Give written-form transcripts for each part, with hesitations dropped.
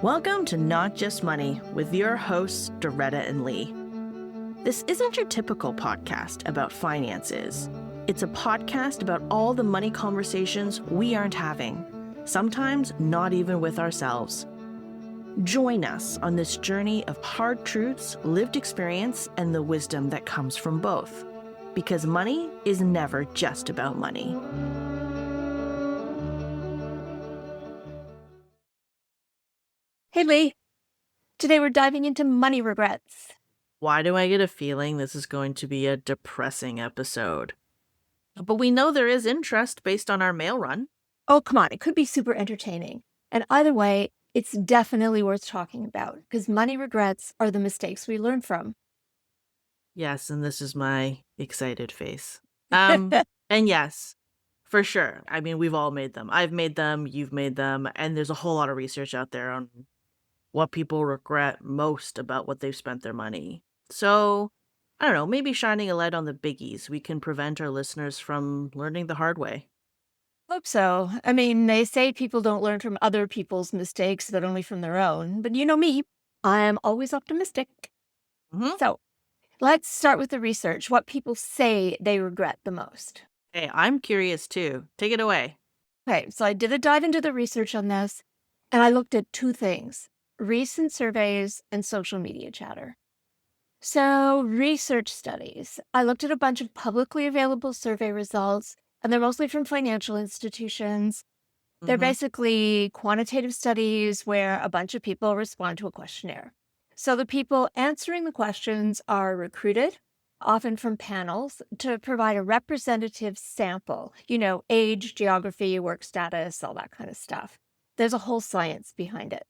Welcome to Not Just Money with your hosts, Doretta and Lee. This isn't your typical podcast about finances. It's a podcast about all the money conversations we aren't having, sometimes not even with ourselves. Join us on this journey of hard truths, lived experience, and the wisdom that comes from both. Because money is never just about money. Hey Lee, today we're diving into money regrets. Why do I get a feeling this is going to be a depressing episode? But we know there is interest based on our mail run. Oh, come on, it could be super entertaining. And either way, it's definitely worth talking about because money regrets are the mistakes we learn from. Yes, and this is my excited face. And yes, for sure. I mean, we've all made them. I've made them, you've made them, and there's a whole lot of research out there on what people regret most about what they've spent their money. So, I don't know, maybe shining a light on the biggies, we can prevent our listeners from learning the hard way. Hope so. I mean, they say people don't learn from other people's mistakes, but only from their own. But you know me, I'm always optimistic. Mm-hmm. So let's start with the research. What people say they regret the most. Hey, I'm curious too. Take it away. Okay, so I did a dive into the research on this, and I looked at two things: recent surveys and social media chatter. So, research studies. I looked at a bunch of publicly available survey results, and they're mostly from financial institutions. They're Mm-hmm. basically quantitative studies where a bunch of people respond to a questionnaire. So, the people answering the questions are recruited, often from panels, to provide a representative sample, age, geography, work status, all that kind of stuff. There's a whole science behind it.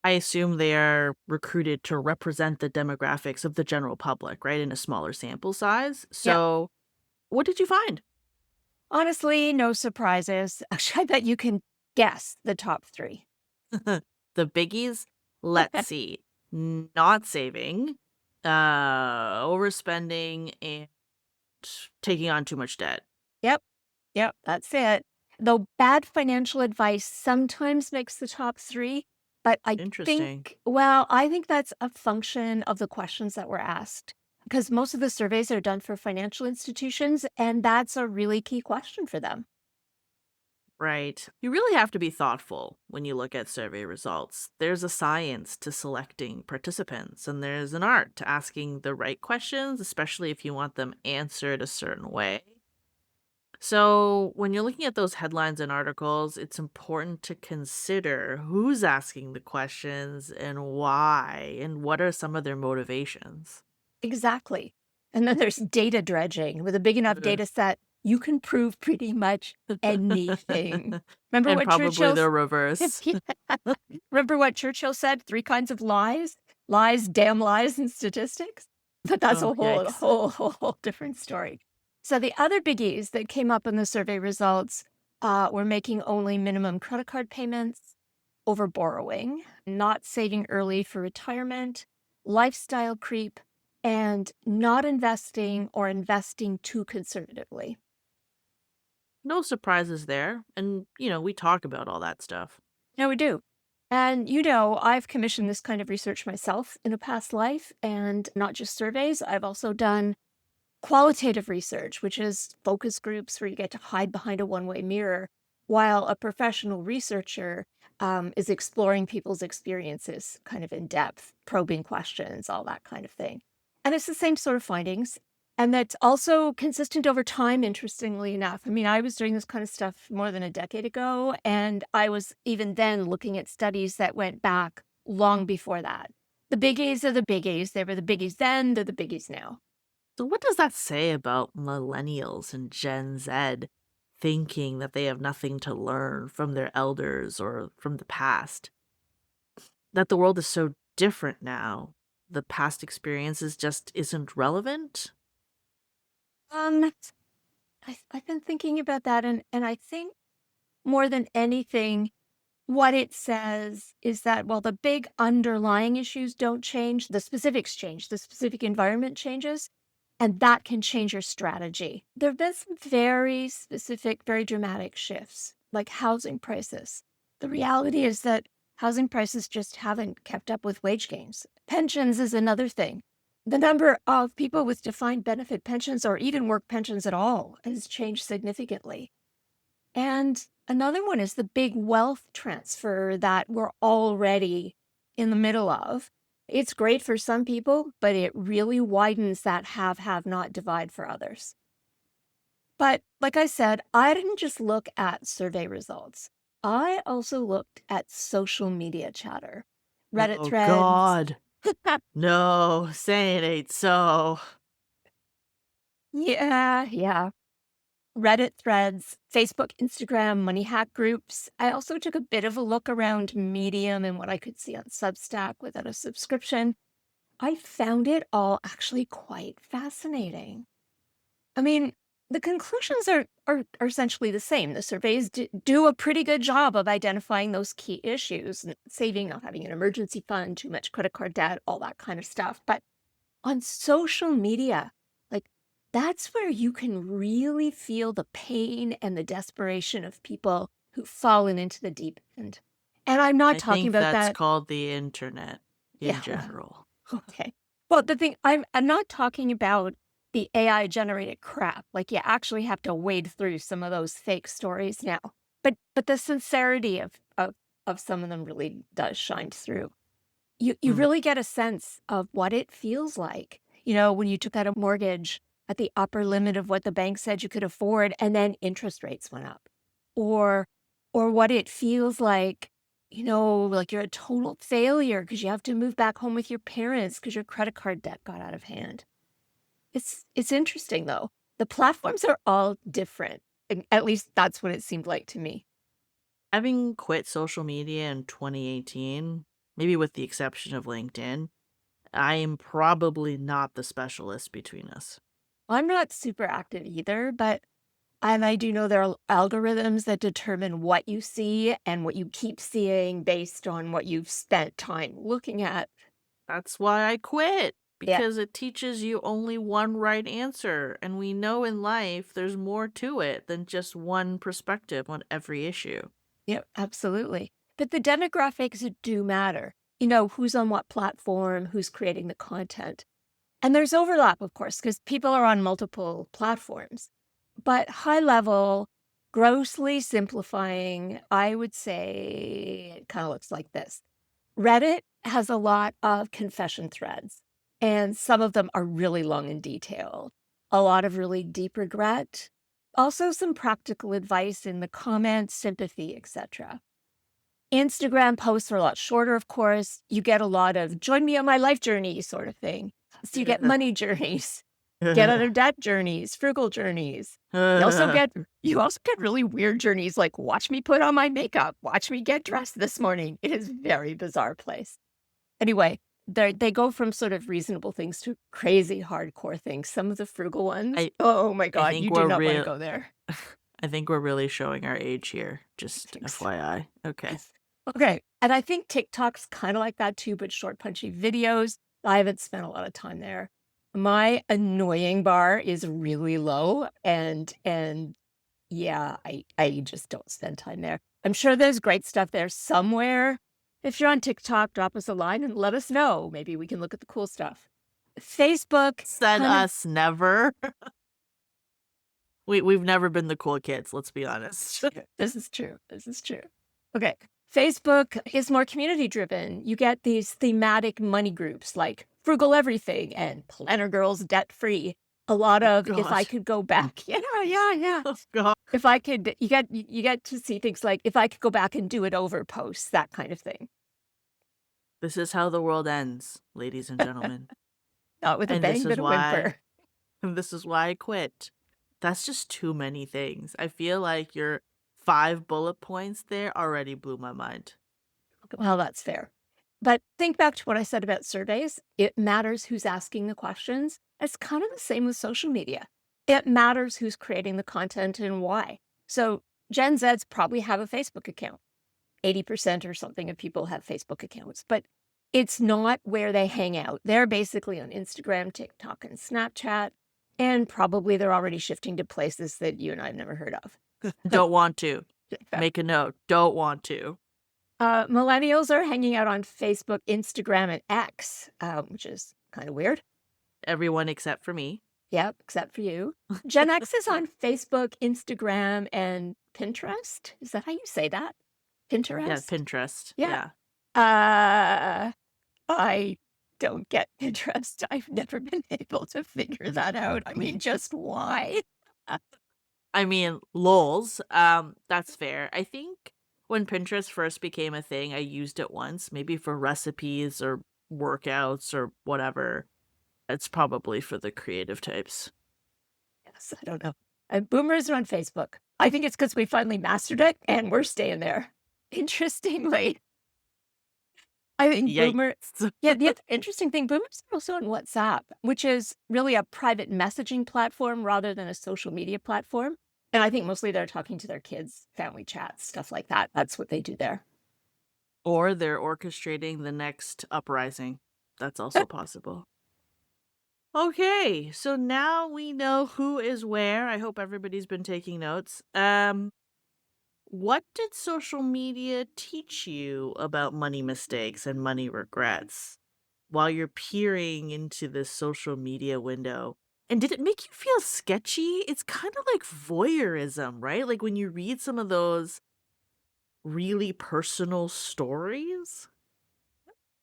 I assume they are recruited to represent the demographics of the general public, right, in a smaller sample size. Yeah. So, what did you find? Honestly, no surprises. Actually, I bet you can guess the top three. The biggies? Let's see. Not saving, overspending, and taking on too much debt. Yep, that's it. Though bad financial advice sometimes makes the top three, but Interesting. I think that's a function of the questions that were asked. Because most of the surveys are done for financial institutions, and that's a really key question for them. Right. You really have to be thoughtful when you look at survey results. There's a science to selecting participants, and there's an art to asking the right questions, especially if you want them answered a certain way. So, when you're looking at those headlines and articles, it's important to consider who's asking the questions and why, and what are some of their motivations. Exactly. And then there's data dredging. With a big enough Ugh. data set, you can prove pretty much anything. Remember And what probably the Churchill's reverse. Yeah. Remember what Churchill said? Three kinds of lies: lies, damn lies, and statistics. But that's Oh, a whole, yikes. whole, whole, whole different story. So the other biggies that came up in the survey results were making only minimum credit card payments, over borrowing, not saving early for retirement, lifestyle creep, and not investing or investing too conservatively. No surprises there. And, we talk about all that stuff. No, we do. And I've commissioned this kind of research myself in a past life, and not just surveys. I've also done qualitative research, which is focus groups where you get to hide behind a one-way mirror while a professional researcher is exploring people's experiences kind of in depth, probing questions, all that kind of thing. And it's the same sort of findings. And that's also consistent over time, interestingly enough. I mean, I was doing this kind of stuff more than a decade ago, and I was even then looking at studies that went back long before that. The biggies are the biggies. They were the biggies then, they're the biggies now. So, what does that say about millennials and Gen Z thinking that they have nothing to learn from their elders or from the past? That the world is so different now. The past experiences just isn't relevant? Um, I've been thinking about that, and I think more than anything, what it says is that while the big underlying issues don't change, the specifics change, the specific environment changes, and that can change your strategy. There have been some very specific, very dramatic shifts, like housing prices. The reality is that Housing prices just haven't kept up with wage gains. Pensions is another thing. The number of people with defined benefit pensions or even work pensions at all has changed significantly. And another one is the big wealth transfer that we're already in the middle of. It's great for some people, but it really widens that have not divide for others. But like I said, I didn't just look at survey results. I also looked at social media chatter, Reddit Oh, threads. God. No, say it ain't so. Yeah. Reddit threads, Facebook, Instagram, money hack groups. I also took a bit of a look around Medium and what I could see on Substack without a subscription. I found it all actually quite fascinating. I mean, the conclusions are essentially the same. The surveys do a pretty good job of identifying those key issues, saving, not having an emergency fund, too much credit card debt, all that kind of stuff. But on social media, like that's where you can really feel the pain and the desperation of people who've fallen into the deep end. And I'm not I talking think about that's that. called the internet in Yeah, general. okay. Well, the thing I'm not talking about the AI generated crap. Like you actually have to wade through some of those fake stories now. But the sincerity of some of them really does shine through. You Mm. really get a sense of what it feels like, when you took out a mortgage at the upper limit of what the bank said you could afford, and then interest rates went up. Or what it feels like you're a total failure because you have to move back home with your parents because your credit card debt got out of hand. It's interesting though. The platforms are all different. At least that's what it seemed like to me. Having quit social media in 2018, maybe with the exception of LinkedIn, I am probably not the specialist between us. I'm not super active either, but and I do know there are algorithms that determine what you see and what you keep seeing based on what you've spent time looking at. That's why I quit, Yeah. because it teaches you only one right answer, and we know in life there's more to it than just one perspective on every issue. Yep, absolutely. But the demographics do matter. Who's on what platform, who's creating the content. And there's overlap, of course, because people are on multiple platforms. But high level, grossly simplifying, I would say it kind of looks like this. Reddit has a lot of confession threads, and some of them are really long and detailed. A lot of really deep regret. Also, some practical advice in the comments, sympathy, etc. Instagram posts are a lot shorter, of course. You get a lot of join me on my life journey sort of thing. So you get money journeys, get out of debt journeys, frugal journeys. You also get really weird journeys like watch me put on my makeup, watch me get dressed this morning. It is a very bizarre place. Anyway, they go from sort of reasonable things to crazy hardcore things. Some of the frugal ones, I oh my I God, think you do we're not want to real. go there. I think we're really showing our age here. I Just think so. FYI. Okay. Okay. And I think TikTok's kind of like that too, but short, punchy videos. I haven't spent a lot of time there. My annoying bar is really low, and yeah, I just don't spend time there. I'm sure there's great stuff there somewhere. If you're on TikTok, drop us a line and let us know. Maybe we can look at the cool stuff. Facebook, Said kind of. us never. We've never been the cool kids, let's be honest. This is true. This is true. Okay. Facebook is more community driven. You get these thematic money groups like Frugal Everything and Planner Girls Debt Free. A lot of if I God. could go back. Yeah. Oh God. If I could, you get to see things like if I could go back and do it over posts, that kind of thing. This is how the world ends, ladies and gentlemen. Not with a And bang, but a whimper. this is why I quit. That's just too many things. I feel like your 5 bullet points there already blew my mind. Well, that's fair. But think back to what I said about surveys. It matters who's asking the questions. It's kind of the same with social media. It matters who's creating the content and why. So Gen Zs probably have a Facebook account. 80% or something of people have Facebook accounts, but it's not where they hang out. They're basically on Instagram, TikTok, and Snapchat, and probably they're already shifting to places that you and I have never heard of. Don't want to. Make a note. Don't want to. Millennials are hanging out on Facebook, Instagram, and X, which is kind of weird. Everyone except for me. Yep, except for you. Gen X is on Facebook, Instagram, and Pinterest. Is that how you say that? Yeah, Pinterest? Pinterest. Yeah. Yeah. Uh, I don't get Pinterest. I've never been able to figure that out. I mean, just why? I mean, lols. That's fair. I think when Pinterest first became a thing, I used it once, maybe for recipes or workouts or whatever. It's probably for the creative types. Yes, I don't know. And boomers are on Facebook. I think it's because we finally mastered it and we're staying there. Interestingly, I think boomer Yikes. yeah, the other interesting thing, boomers are also on WhatsApp, which is really a private messaging platform rather than a social media platform. And I think mostly they're talking to their kids, family chats, stuff like that. That's what they do there. Or they're orchestrating the next uprising. That's also possible. Okay, so now we know who is where. I hope everybody's been taking notes. What did social media teach you about money mistakes and money regrets while you're peering into this social media window? And did it make you feel sketchy? It's kind of like voyeurism, right? Like when you read some of those really personal stories.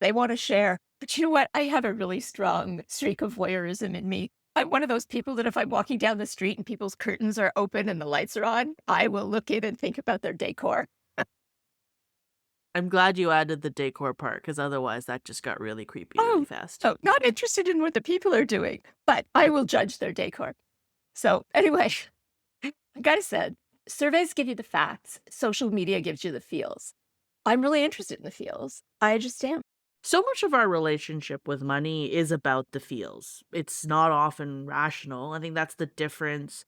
They want to share. But you know what? I have a really strong streak of voyeurism in me. I'm one of those people that if I'm walking down the street and people's curtains are open and the lights are on, I will look in and think about their decor. I'm glad you added the decor part because otherwise that just got really creepy really Oh, fast. oh, not interested in what the people are doing, but I will judge their decor. So anyway, like I said, surveys give you the facts. Social media gives you the feels. I'm really interested in the feels. I just am. So much of our relationship with money is about the feels. It's not often rational. I think that's the difference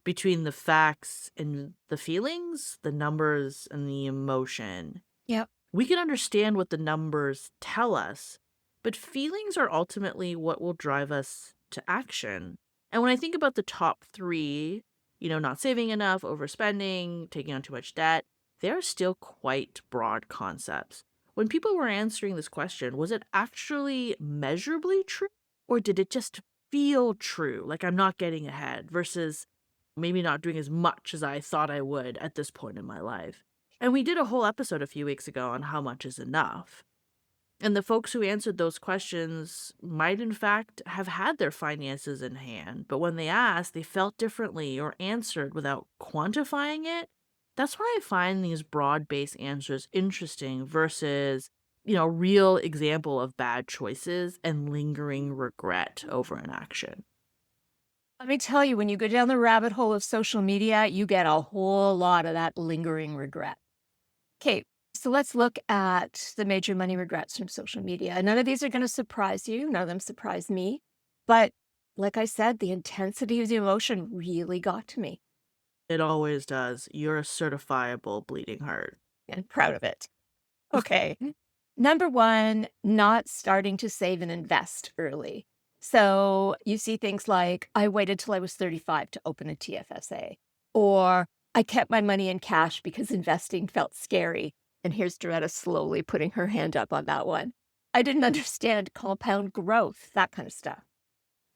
between the facts and the feelings, the numbers and the emotion. Yep. We can understand what the numbers tell us, but feelings are ultimately what will drive us to action. And when I think about the top three, not saving enough, overspending, taking on too much debt, they're still quite broad concepts. When people were answering this question, was it actually measurably true? Or did it just feel true, like I'm not getting ahead, versus maybe not doing as much as I thought I would at this point in my life? And we did a whole episode a few weeks ago on how much is enough. And the folks who answered those questions might, in fact, have had their finances in hand, but when they asked, they felt differently or answered without quantifying it. That's why I find these broad based answers interesting versus, real example of bad choices and lingering regret over inaction. Let me tell you, when you go down the rabbit hole of social media, you get a whole lot of that lingering regret. Okay, so let's look at the major money regrets from social media. None of these are going to surprise you. None of them surprise me. But like I said, the intensity of the emotion really got to me It always does. You're a certifiable bleeding heart. and proud of it. Okay. Number one, not starting to save and invest early. So you see things like, I waited till I was 35 to open a TFSA, or I kept my money in cash because investing felt scary. And here's Doretta slowly putting her hand up on that one. I didn't understand compound growth, that kind of stuff.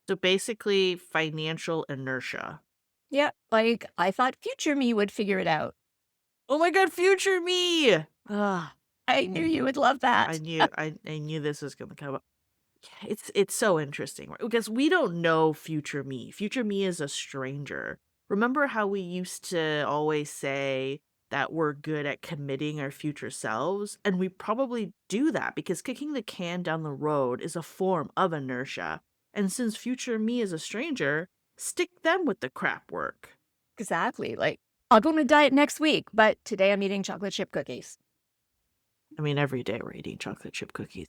So basically, financial inertia. Yeah, like I thought future me would figure it out. Oh my god, future me! Ah, I knew you would love I that. knew I knew this was gonna come up. Yeah, it's so interesting, right? Because we don't know future me. Future me is a stranger. Remember how we used to always say that we're good at committing our future selves? And we probably do that because kicking the can down the road is a form of inertia. And since future me is a stranger, stick them with the crap work. Exactly. Like, I'll go on a diet next week, but today I'm eating chocolate chip cookies. I mean, every day we're eating chocolate chip cookies.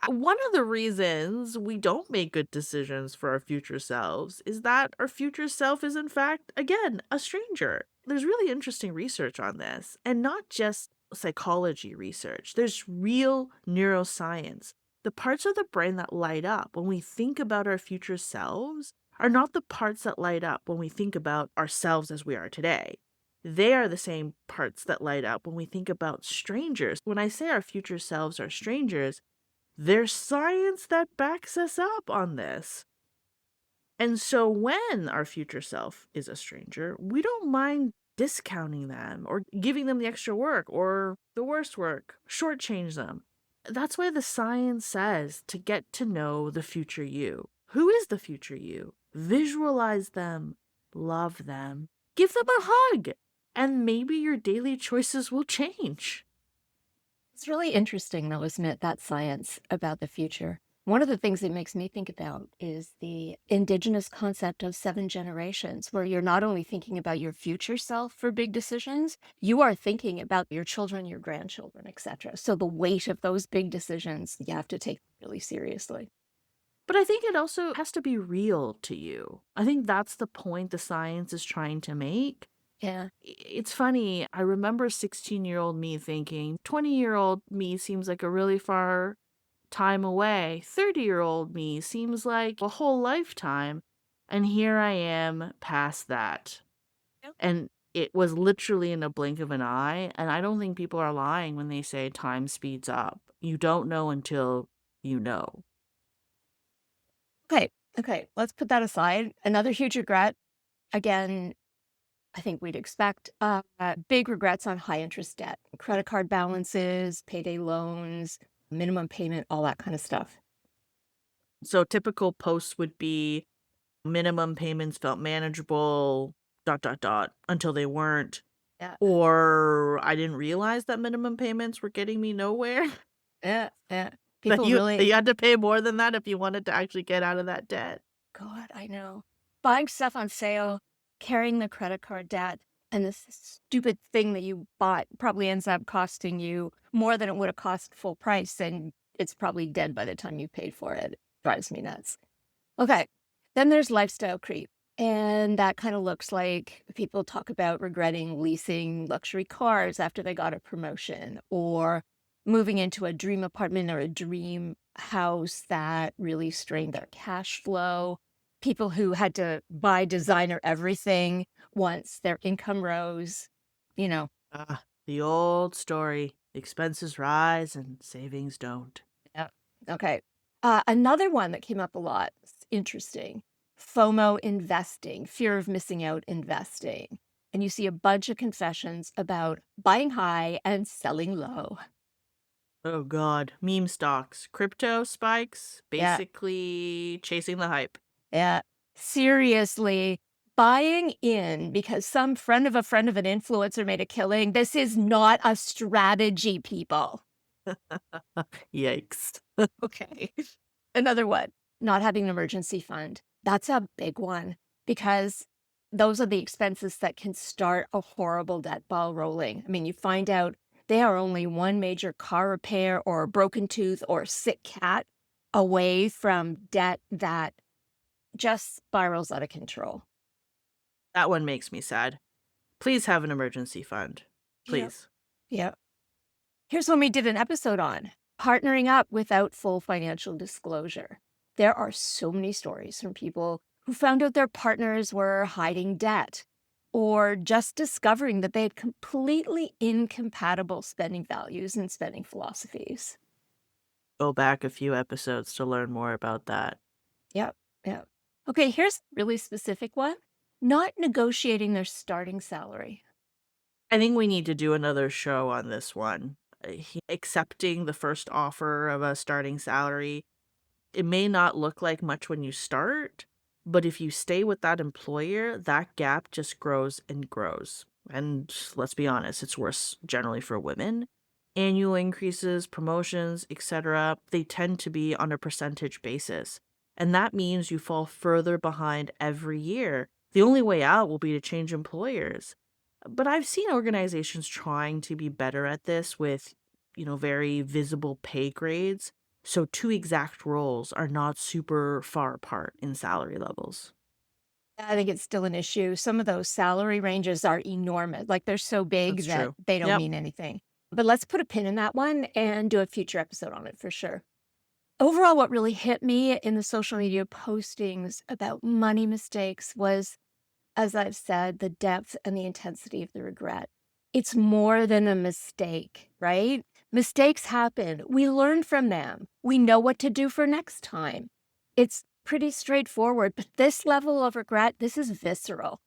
One of the reasons we don't make good decisions for our future selves is that our future self is, in fact, again, a stranger. There's really interesting research on this, and not just psychology research. There's real neuroscience. The parts of the brain that light up when we think about our future selves are not the parts that light up when we think about ourselves as we are today. They are the same parts that light up when we think about strangers. When I say our future selves are strangers, there's science that backs us up on this. And so when our future self is a stranger, we don't mind discounting them or giving them the extra work or the worst work, shortchange them. That's why the science says to get to know the future you. Who is the future you? Visualize them, love them, give them a hug, and maybe your daily choices will change. It's really interesting, though, isn't it? That science about the future. One of the things it makes me think about is the indigenous concept of 7 generations, where you're not only thinking about your future self for big decisions, you are thinking about your children, your grandchildren, etc. So the weight of those big decisions, you have to take really seriously. But I think it also has to be real to you. I think that's the point the science is trying to make. Yeah. It's funny, I remember 16-year-old me thinking, 20-year-old me seems like a really far time away. 30-year-old me seems like a whole lifetime. And here I am past that. Yep. And it was literally in a blink of an eye. And I don't think people are lying when they say time speeds up. You don't know until you know. Okay. Okay. Let's put that aside. Another huge regret. Again, I think we'd expect big regrets on high interest debt, credit card balances, payday loans, minimum payment, all that kind of stuff. So typical posts would be minimum payments felt manageable, ... until they weren't. Yeah. Or I didn't realize that minimum payments were getting me nowhere. Yeah. Yeah. That People you really, had to pay more than that if you wanted to actually get out of that debt. God, I know. Buying stuff on sale, carrying the credit card debt, and this stupid thing that you bought probably ends up costing you more than it would have cost full price, and it's probably dead by the time you paid for it. It drives me nuts. Okay. Then there's lifestyle creep. And that kind of looks like people talk about regretting leasing luxury cars after they got a promotion or moving into a dream apartment or a dream house that really strained their cash flow. People who had to buy designer everything once their income rose, you know. The old story. Expenses rise and savings don't. Yeah. Okay. Another one that came up a lot, it's interesting. FOMO investing, fear of missing out investing. And you see a bunch of confessions about buying high and selling low. Oh God. Meme stocks. Crypto spikes. Yeah. Basically chasing the hype. Yeah. Seriously, buying in because some friend of an influencer made a killing. This is not a strategy, people. Yikes. Okay. Another one, not having an emergency fund. That's a big one because those are the expenses that can start a horrible debt ball rolling. I mean, you find out they are only one major car repair or a broken tooth or a sick cat away from debt that just spirals out of control. That one makes me sad. Please have an emergency fund. Please. Yeah. Here's one we did an episode on partnering up without full financial disclosure. There are so many stories from people who found out their partners were hiding debt or just discovering that they had completely incompatible spending values and spending philosophies. Go back a few episodes to learn more about that. Yep. Yep. Okay, here's a really specific one. Not negotiating their starting salary. I think we need to do another show on this one. Accepting the first offer of a starting salary. It may not look like much when you start, but if you stay with that employer, that gap just grows and grows. And let's be honest, it's worse generally for women. Annual increases, promotions, etc., they tend to be on a percentage basis. And that means you fall further behind every year. The only way out will be to change employers. But I've seen organizations trying to be better at this with, very visible pay grades. So 2 exact roles are not super far apart in salary levels. I think it's still an issue. Some of those salary ranges are enormous. Like they're so big That's that true. they don't Yep. mean anything. But let's put a pin in that one and do a future episode on it for sure. Overall, what really hit me in the social media postings about money mistakes was as I've said, the depth and the intensity of the regret. It's more than a mistake, right? Mistakes happen. We learn from them. We know what to do for next time. It's pretty straightforward, but this level of regret, this is visceral.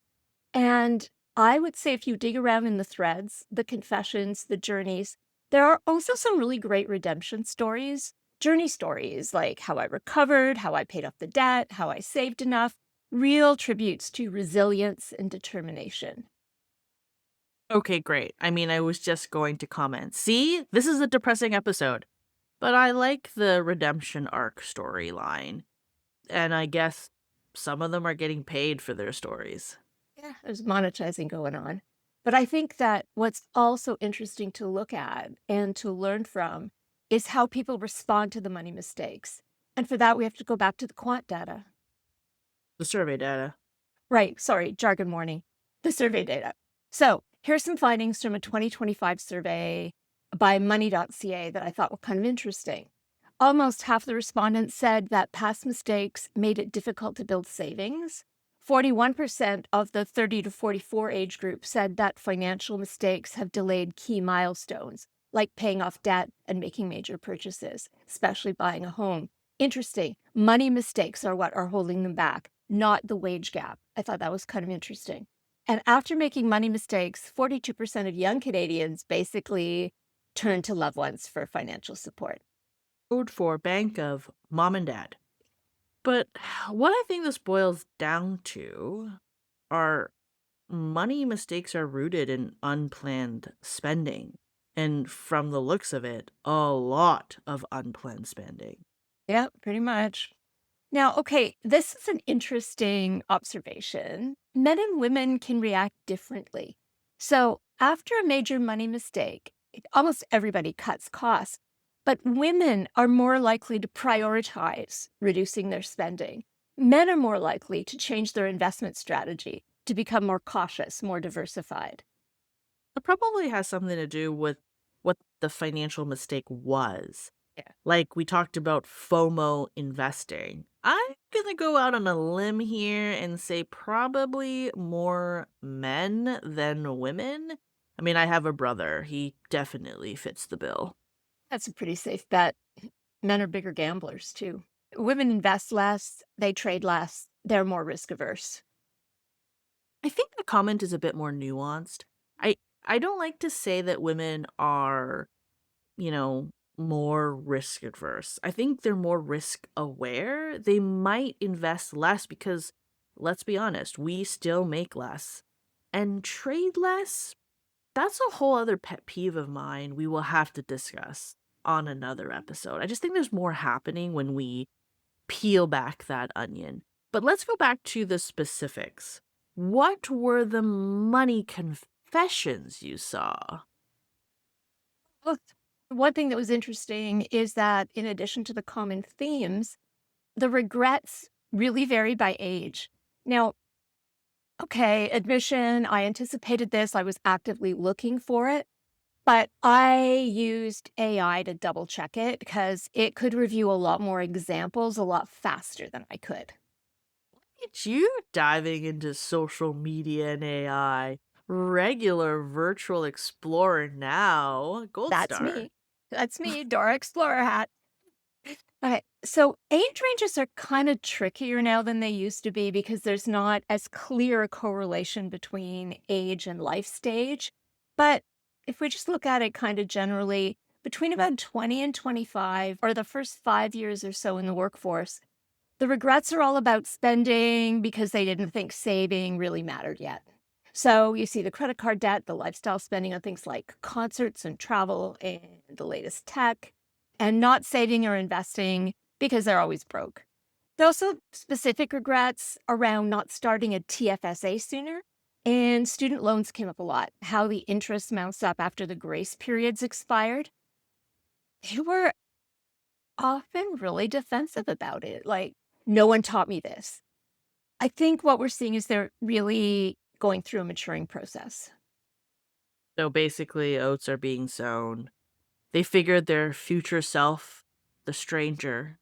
And I would say if you dig around in the threads, the confessions, the journeys, there are also some really great redemption stories, journey stories like how I recovered, how I paid off the debt, how I saved enough, real tributes to resilience and determination. Okay, great. I mean, I was just going to comment. See, this is a depressing episode, but I like the redemption arc storyline. And I guess some of them are getting paid for their stories. Yeah, there's monetizing going on. But I think that what's also interesting to look at and to learn from is how people respond to the money mistakes. And for that, we have to go back to the quant data. The survey data. Right, sorry, jargon warning. The survey data. So here's some findings from a 2025 survey by money.ca that I thought were kind of interesting. Almost half the respondents said that past mistakes made it difficult to build savings. 41% of the 30 to 44 age group said that financial mistakes have delayed key milestones, like paying off debt and making major purchases, especially buying a home. Interesting. Money mistakes are what are holding them back, not the wage gap. I thought that was kind of interesting. And after making money mistakes, 42% of young Canadians basically turn to loved ones for financial support. Code for bank of mom and dad. But what I think this boils down to are money mistakes are rooted in unplanned spending. And from the looks of it, a lot of unplanned spending. Yeah, pretty much. Now, okay, this is an interesting observation. Men and women can react differently. So, after a major money mistake, almost everybody cuts costs, but women are more likely to prioritize reducing their spending. Men are more likely to change their investment strategy to become more cautious, more diversified. It probably has something to do with what the financial mistake was. Yeah. Like we talked about FOMO investing. I'm gonna go out on a limb here and say probably more men than women. I mean, I have a brother. He definitely fits the bill. That's a pretty safe bet. Men are bigger gamblers too. Women invest less, they trade less, they're more risk averse. I think the comment is a bit more nuanced. I I don't like to say that women are, you know, more risk adverse. I think they're more risk aware. They might invest less because let's be honest, we still make less and trade less. That's a whole other pet peeve of mine we will have to discuss on another episode. I just think there's more happening when we peel back that onion. But let's go back to the specifics. What were the money confessions you saw? Well, one thing that was interesting is that in addition to the common themes, the regrets really vary by age. Now, okay, admission, I anticipated this, I was actively looking for it, but I used AI to double check it because it could review a lot more examples a lot faster than I could. At you diving into social media and AI. Regular virtual explorer now. Gold That's star. me. That's me, Dora Explorer hat. Okay, so age ranges are kind of trickier now than they used to be because there's not as clear a correlation between age and life stage. But if we just look at it kind of generally, between about 20 and 25, or the first 5 years or so in the workforce, the regrets are all about spending because they didn't think saving really mattered yet. So you see the credit card debt, the lifestyle spending on things like concerts and travel and the latest tech, and not saving or investing because they're always broke. There are also specific regrets around not starting a TFSA sooner. And student loans came up a lot, how the interest mounts up after the grace periods expired. They were often really defensive about it. Like, no one taught me this. I think what we're seeing is they're really going through a maturing process. So basically, oats are being sown. They figured their future self, the stranger,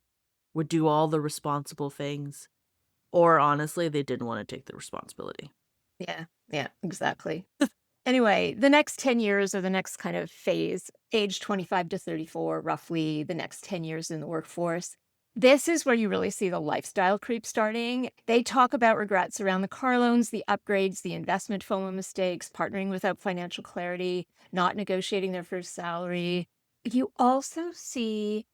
would do all the responsible things. Or honestly, they didn't want to take the responsibility. Yeah, exactly. Anyway, the next 10 years or the next kind of phase, age 25 to 34, roughly the next 10 years in the workforce. This is where you really see the lifestyle creep starting. They talk about regrets around the car loans, the upgrades, the investment FOMO mistakes, partnering without financial clarity, not negotiating their first salary. You also see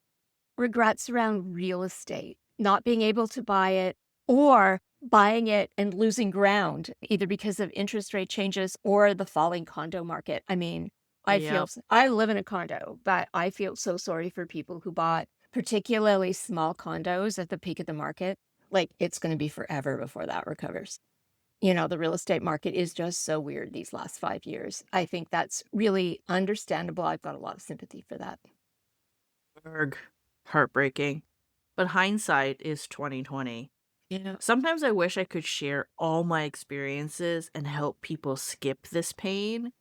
regrets around real estate, not being able to buy it or buying it and losing ground, either because of interest rate changes or the falling condo market. I mean, Yep. I live in a condo, but I feel so sorry for people who bought particularly small condos at the peak of the market. Like, it's going to be forever before that recovers. The real estate market is just so weird these last 5 years. I think that's really understandable. I've got a lot of sympathy for that. Erg. Heartbreaking. But hindsight is 2020. Yeah. Sometimes I wish I could share all my experiences and help people skip this pain.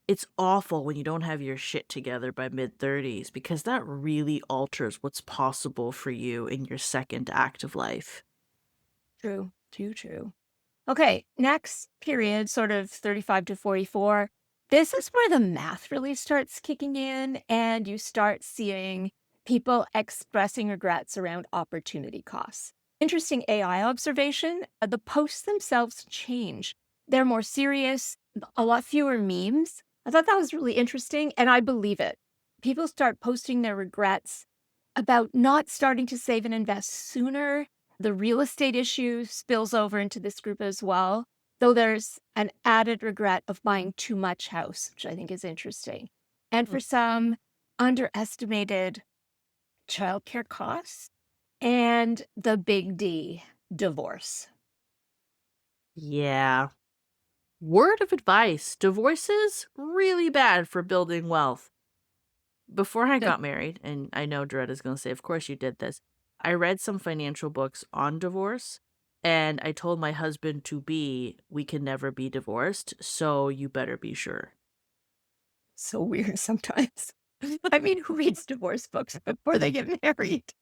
It's awful when you don't have your shit together by mid-30s because that really alters what's possible for you in your second act of life. True, too true. Okay, next period, sort of 35 to 44. This is where the math really starts kicking in, and you start seeing people expressing regrets around opportunity costs. Interesting AI observation, the posts themselves change. They're more serious, a lot fewer memes. I thought that was really interesting, and I believe it. People start posting their regrets about not starting to save and invest sooner. The real estate issue spills over into this group as well, though there's an added regret of buying too much house, which I think is interesting. And Mm. for some, underestimated childcare costs and the big D, divorce. Yeah. Word of advice, divorce is really bad for building wealth. Before I Good. got married, and I know Doretta's gonna say, "Of course you did this." I read some financial books on divorce, and I told my husband to be, "We can never be divorced, so you better be sure." So weird sometimes. I mean, who reads divorce books before they get married?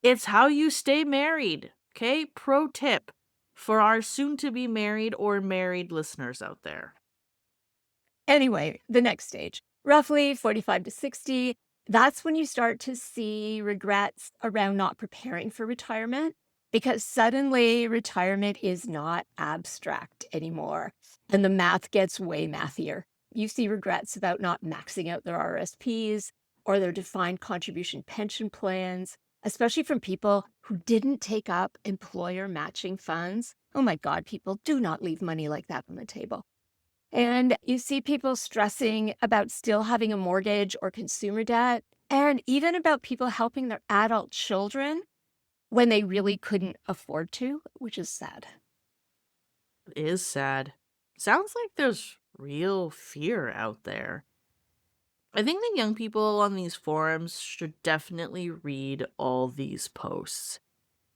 It's how you stay married, okay? Pro tip for our soon-to-be married or married listeners out there. Anyway, the next stage, roughly 45 to 60, that's when you start to see regrets around not preparing for retirement because suddenly retirement is not abstract anymore and the math gets way mathier. You see regrets about not maxing out their RSPs or their defined contribution pension plans, especially from people who didn't take up employer matching funds. Oh my God, people, do not leave money like that on the table. And you see people stressing about still having a mortgage or consumer debt, and even about people helping their adult children when they really couldn't afford to, which is sad. It is sad. Sounds like there's real fear out there. I think the young people on these forums should definitely read all these posts.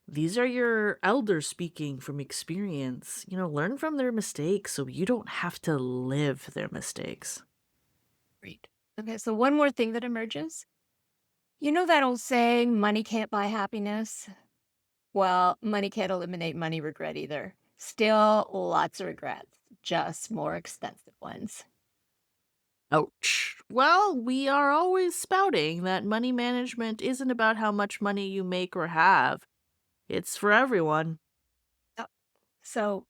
These are your elders speaking from experience. Learn from their mistakes so you don't have to live their mistakes. Great. Okay, so one more thing that emerges. You know that old saying, money can't buy happiness? Well, money can't eliminate money regret either. Still lots of regrets, just more expensive ones. Ouch. Well, we are always spouting that money management isn't about how much money you make or have. It's for everyone. So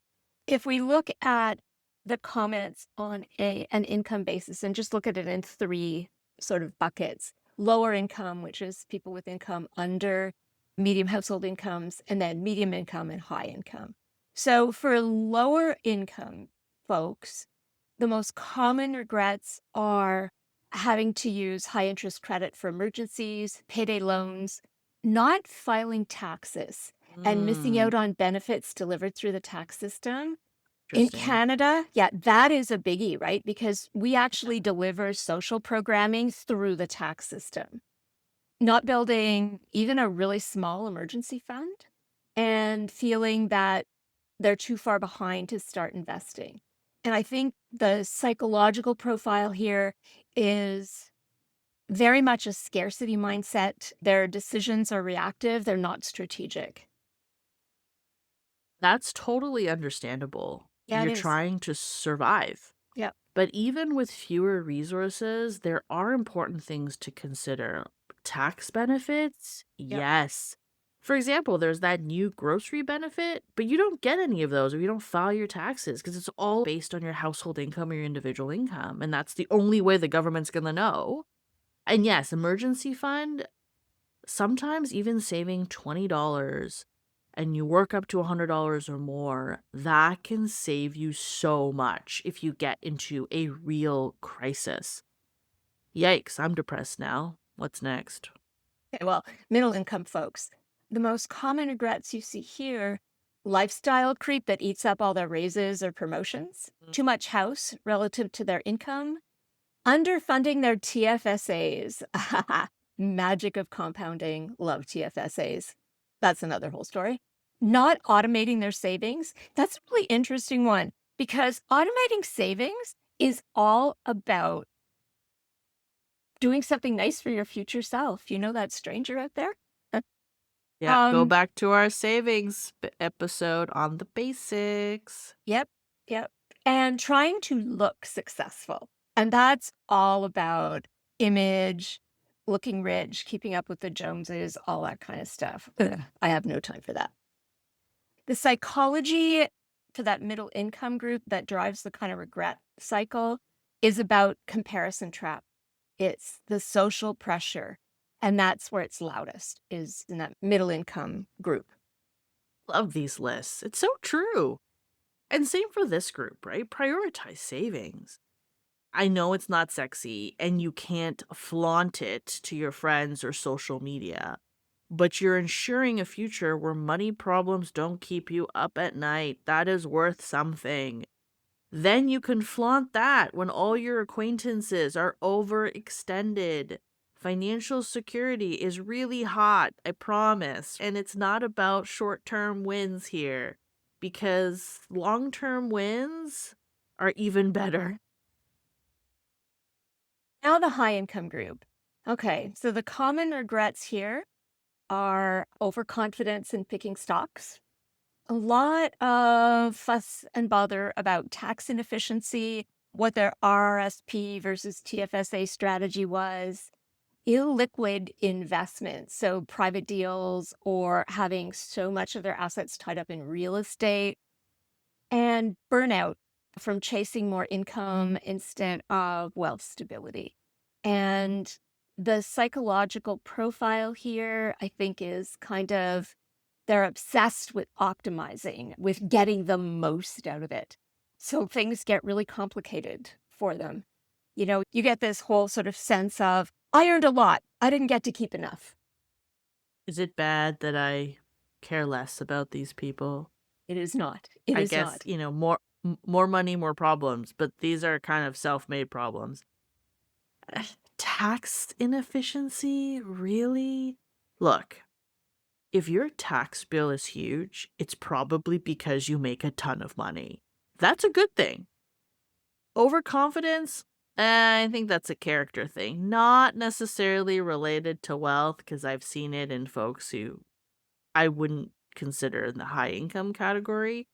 if we look at the comments on an income basis and just look at it in three sort of buckets, lower income, which is people with income under medium household incomes, and then medium income and high income. So for lower income folks, the most common regrets are having to use high interest credit for emergencies, payday loans, not filing taxes, and missing Mm, out on benefits delivered through the tax system. In interesting. Canada, yeah, that is a biggie, right? Because we actually deliver social programming through the tax system, not building even a really small emergency fund and feeling that they're too far behind to start investing. And I think the psychological profile here is very much a scarcity mindset. Their decisions are reactive, they're not strategic. That's totally understandable. Yeah, it You're is. trying to survive. Yep. But even with fewer resources, there are important things to consider. Tax benefits? Yep. Yes. For example, there's that new grocery benefit, but you don't get any of those if you don't file your taxes because it's all based on your household income or your individual income. And that's the only way the government's going to know. And yes, emergency fund, sometimes even saving $20 and you work up to $100 or more, that can save you so much if you get into a real crisis. Yikes, I'm depressed now. What's next? Okay, well, middle income folks, the most common regrets you see here: lifestyle creep that eats up all their raises or promotions, too much house relative to their income, underfunding their TFSAs. Magic of compounding. Love TFSAs. That's another whole story. Not automating their savings. That's a really interesting one because automating savings is all about doing something nice for your future self. You know that stranger out there? Yeah, go Um, back to our savings episode on the basics. yep, yep. And trying to look successful. And that's all about image, looking rich, keeping up with the Joneses, all that kind of stuff. Ugh, I have no time for that. The psychology for that middle income group that drives the kind of regret cycle is about comparison trap. It's the social pressure. And that's where it's loudest, is in that middle income group. Love these lists. It's so true. And same for this group, right? Prioritize savings. I know it's not sexy and you can't flaunt it to your friends or social media, but you're ensuring a future where money problems don't keep you up at night. That is worth something. Then you can flaunt that when all your acquaintances are overextended. Financial security is really hot, I promise. And it's not about short term wins here, because long term wins are even better. Now, the high income group. Okay, so the common regrets here are overconfidence in picking stocks, a lot of fuss and bother about tax inefficiency, what their RRSP versus TFSA strategy was, illiquid investments, so private deals or having so much of their assets tied up in real estate, and burnout from chasing more income instead of wealth stability. And the psychological profile here, I think, is kind of they're obsessed with optimizing, with getting the most out of it. So things get really complicated for them. You know, you get this whole sort of sense of, I earned a lot. I didn't get to keep enough. Is it bad that I care less about these people? It is not. It I is guess, not. more money, more problems, but these are kind of self-made problems. Tax inefficiency? Really? Look, if your tax bill is huge, it's probably because you make a ton of money. That's a good thing. Overconfidence? I think that's a character thing, not necessarily related to wealth, because I've seen it in folks who I wouldn't consider in the high income category.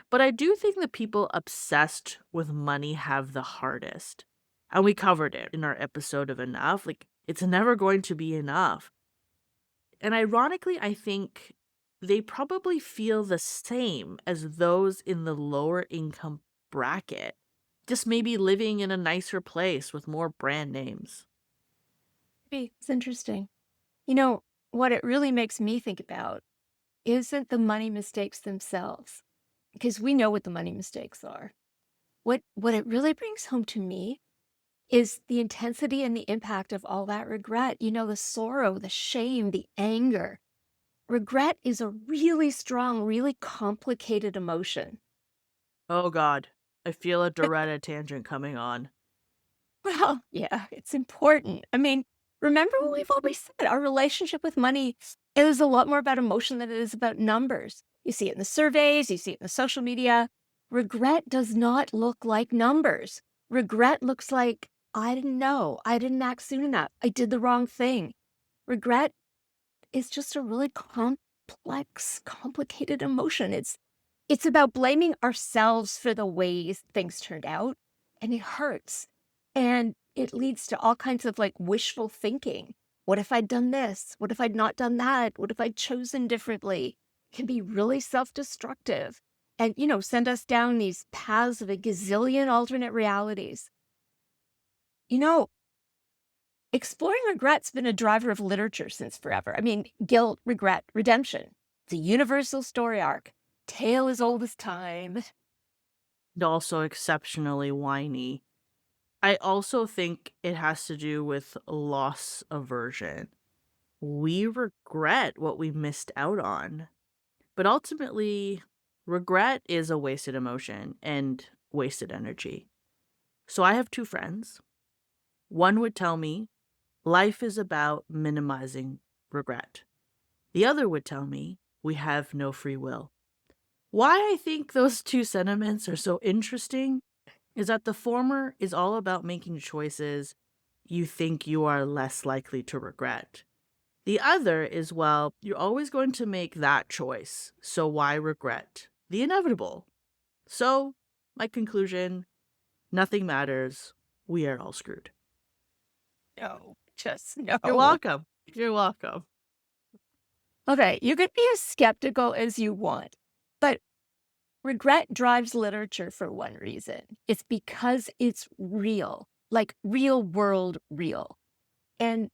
But I do think the people obsessed with money have the hardest. And we covered it in our episode of Enough. Like, it's never going to be enough. And ironically, I think they probably feel the same as those in the lower income bracket, just maybe living in a nicer place with more brand names. It's interesting. You know, what it really makes me think about isn't the money mistakes themselves, because we know what the money mistakes are. What it really brings home to me is the intensity and the impact of all that regret. You know, the sorrow, the shame, the anger. Regret is a really strong, really complicated emotion. Oh God, I feel a Doretta tangent coming on. Well, yeah, it's important. I mean, remember what we've always said, our relationship with money is a lot more about emotion than it is about numbers. You see it in the surveys, you see it in the social media. Regret does not look like numbers. Regret looks like, I didn't know, I didn't act soon enough, I did the wrong thing. Regret is just a really complex, complicated emotion. It's about blaming ourselves for the ways things turned out, and it hurts. And it leads to all kinds of like wishful thinking. What if I'd done this? What if I'd not done that? What if I'd chosen differently? It can be really self-destructive and, send us down these paths of a gazillion alternate realities. You know, exploring regret's been a driver of literature since forever. I mean, guilt, regret, redemption. It's a universal story arc. Tale as old as time. And also exceptionally whiny. I also think it has to do with loss aversion. We regret what we missed out on, but ultimately, regret is a wasted emotion and wasted energy. So I have two friends. One would tell me life is about minimizing regret. The other would tell me we have no free will. Why I think those two sentiments are so interesting is that the former is all about making choices you think you are less likely to regret. The other is, well, you're always going to make that choice, so why regret the inevitable? So, my conclusion, nothing matters. We are all screwed. No, just no. You're welcome. You're welcome. Okay, you could be as skeptical as you want, but regret drives literature for one reason. It's because it's real, like real world real. And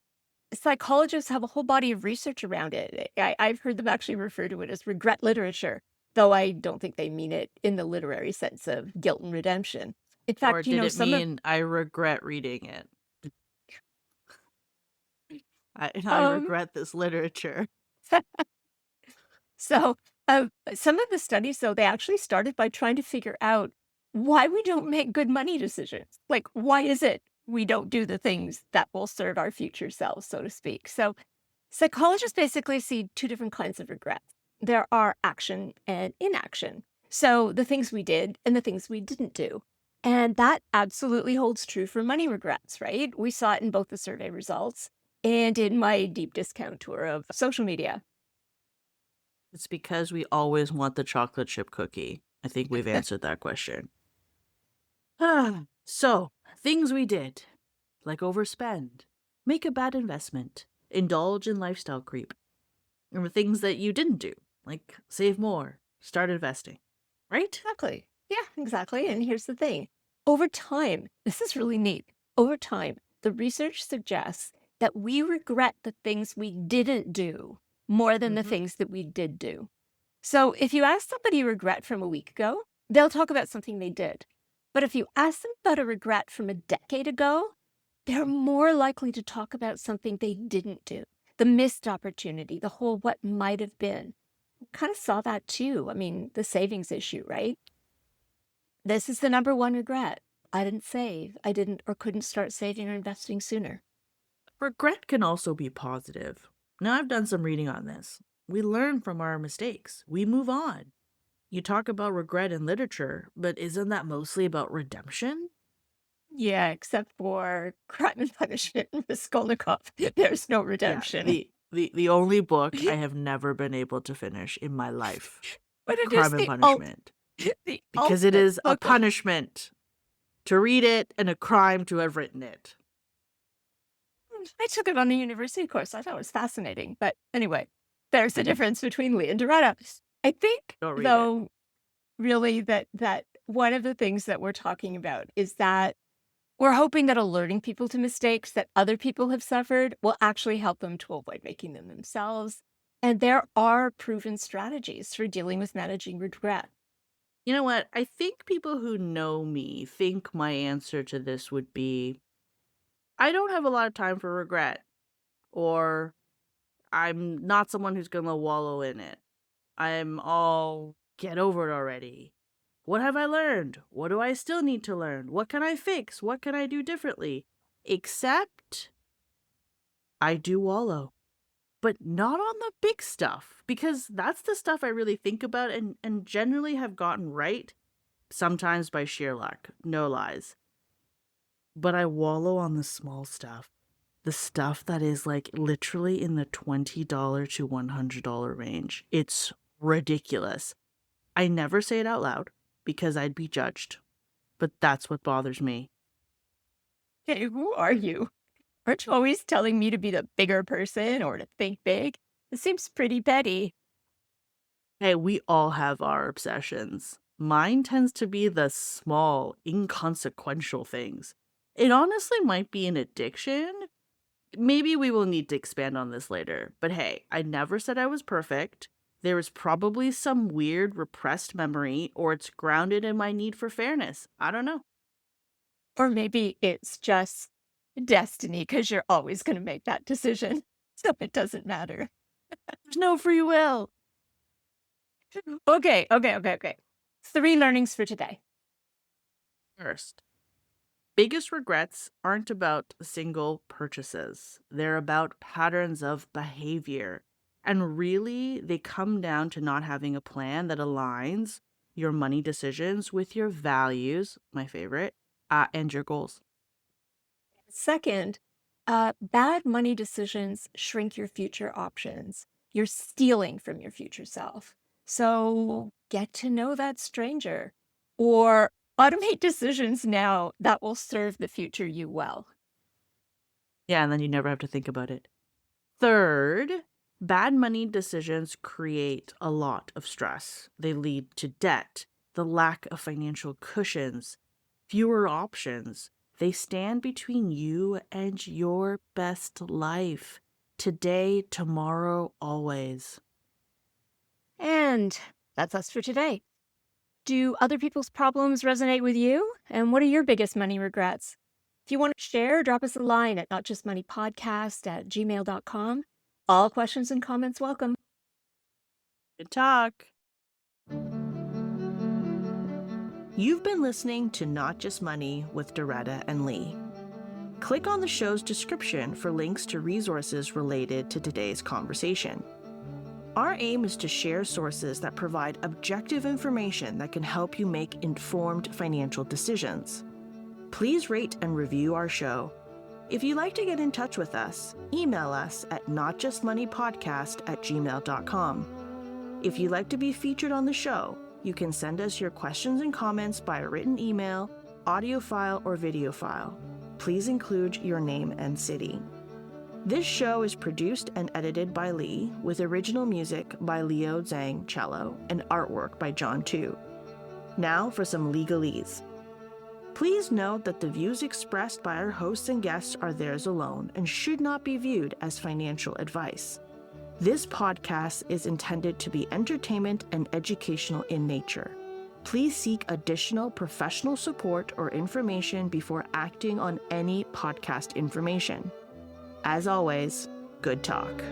psychologists have a whole body of research around it. I've heard them actually refer to it as regret literature, though I don't think they mean it in the literary sense of guilt and redemption. In Or fact, did it some of mean I regret reading it? I um, regret this literature. so some of the studies, though, they actually started by trying to figure out why we don't make good money decisions. Like, why is it we don't do the things that will serve our future selves, so to speak? So psychologists basically see two different kinds of regret. There are action and inaction. So the things we did and the things we didn't do. And that absolutely holds true for money regrets, right? We saw it in both the survey results and in my deep discount tour of social media. It's because we always want the chocolate chip cookie. I think we've answered that question. So, things we did, like overspend, make a bad investment, indulge in lifestyle creep, or things that you didn't do, like save more, start investing, right? Exactly. Yeah, exactly. And here's the thing. Over time, this is really neat. Over time, the research suggests that we regret the things we didn't do more than the things that we did do. So if you ask somebody regret from a week ago, they'll talk about something they did. But if you ask them about a regret from a decade ago, they're more likely to talk about something they didn't do, the missed opportunity, the whole what might have been. Kind of saw that too. I mean, the savings issue, right? This is the number one regret. I didn't save. I didn't or couldn't start saving or investing sooner. Regret can also be positive. Now, I've done some reading on this. We learn from our mistakes, we move on. You talk about regret in literature, but isn't that mostly about redemption? Yeah, except for Crime and Punishment and Raskolnikov. There's no Yeah, redemption. the only book I have never been able to finish in my life. But it is Crime and Punishment. the Because it ultimate is a book of punishment to read it and a crime to have written it. I took it on a university course. I thought it was fascinating. But anyway, there's a difference between Lee and Doretta. I think, Don't read it. though, really that one of the things that we're talking about is that we're hoping that alerting people to mistakes that other people have suffered will actually help them to avoid making them themselves. And there are proven strategies for dealing with managing regret. You know what? I think people who know me think my answer to this would be I don't have a lot of time for regret, or I'm not someone who's going to wallow in it. I'm all get over it already. What have I learned? What do I still need to learn? What can I fix? What can I do differently? Except I do wallow, but not on the big stuff, because that's the stuff I really think about and generally have gotten right, sometimes by sheer luck, no lies. But I wallow on the small stuff. The stuff that is like literally in the $20 to $100 range. It's ridiculous. I never say it out loud because I'd be judged, but that's what bothers me. Hey, who are you? Aren't you always telling me to be the bigger person or to think big? It seems pretty petty. Hey, we all have our obsessions. Mine tends to be the small, inconsequential things. It honestly might be an addiction. Maybe we will need to expand on this later. But hey, I never said I was perfect. There is probably some weird repressed memory, or it's grounded in my need for fairness. I don't know. Or maybe it's just destiny because you're always going to make that decision. So it doesn't matter. There's no free will. Okay. 3 learnings for today. First, biggest regrets aren't about single purchases, they're about patterns of behavior. And really, they come down to not having a plan that aligns your money decisions with your values, my favorite, and your goals. Second, bad money decisions shrink your future options. You're stealing from your future self. So get to know that stranger or automate decisions now that will serve the future you well. Yeah, and then you never have to think about it. Third, bad money decisions create a lot of stress. They lead to debt, the lack of financial cushions, fewer options. They stand between you and your best life. Today, tomorrow, always. And that's us for today. Do other people's problems resonate with you? And what are your biggest money regrets? If you want to share, drop us a line at notjustmoneypodcast@gmail.com. All questions and comments welcome. Good talk. You've been listening to Not Just Money with Doretta and Lee. Click on the show's description for links to resources related to today's conversation. Our aim is to share sources that provide objective information that can help you make informed financial decisions. Please rate and review our show. If you'd like to get in touch with us, email us at notjustmoneypodcast@gmail.com. If you'd like to be featured on the show, you can send us your questions and comments by a written email, audio file, or video file. Please include your name and city. This show is produced and edited by Lee, with original music by Leo Zhang cello and artwork by John Tu. Now for some legalese. Please note that the views expressed by our hosts and guests are theirs alone and should not be viewed as financial advice. This podcast is intended to be entertainment and educational in nature. Please seek additional professional support or information before acting on any podcast information. As always, good talk.